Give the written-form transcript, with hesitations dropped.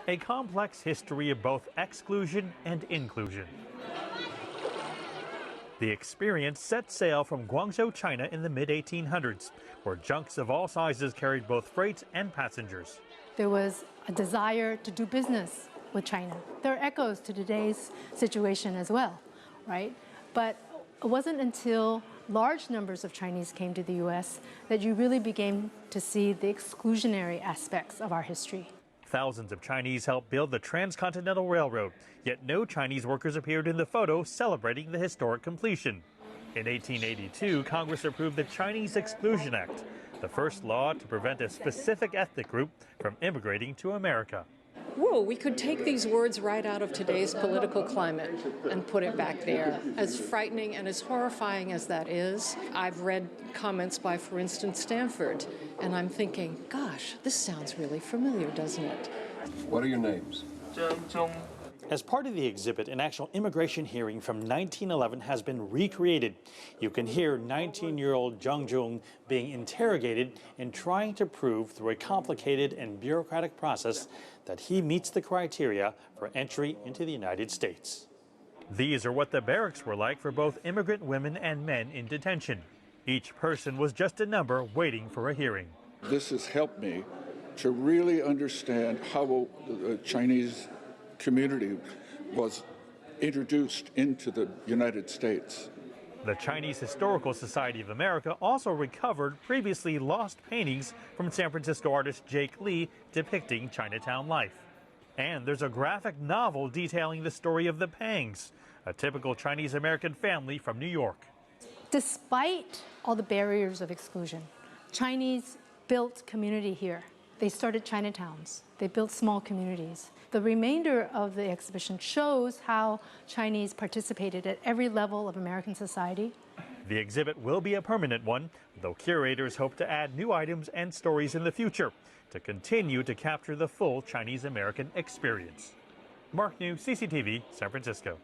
a complex history of both exclusion and inclusion. The experience set sail from Guangzhou, China in the mid-1800s, where junks of all sizes carried both freight and passengers. There was a desire to do business with China. There are echoes to today's situation as well, right? But it wasn't until large numbers of Chinese came to the U.S. that you really began to see the exclusionary aspects of our history. Thousands of Chinese helped build the Transcontinental Railroad, yet no Chinese workers appeared in the photo celebrating the historic completion. In 1882, Congress approved the Chinese Exclusion Act, the first law to prevent a specific ethnic group from immigrating to America. Whoa, we could take these words right out of today's political climate and put it back there. As frightening and as horrifying as that is, I've read comments by, for instance, Stanford, and I'm thinking, gosh, this sounds really familiar, doesn't it? What are your names? As part of the exhibit, an actual immigration hearing from 1911 has been recreated. You can hear 19-year-old Zhang Zhong being interrogated and trying to prove through a complicated and bureaucratic process that he meets the criteria for entry into the United States. These are what the barracks were like for both immigrant women and men in detention. Each person was just a number waiting for a hearing. This has helped me to really understand how the Chinese community was introduced into the United States. The Chinese Historical Society of America also recovered previously lost paintings from San Francisco artist Jake Lee depicting Chinatown life. And there's a graphic novel detailing the story of the Pangs, a typical Chinese American family from New York. Despite all the barriers of exclusion, Chinese built community here. They started Chinatowns. They built small communities. The remainder of the exhibition shows how Chinese participated at every level of American society. The exhibit will be a permanent one, though curators hope to add new items and stories in the future to continue to capture the full Chinese American experience. Mark New, CCTV, San Francisco.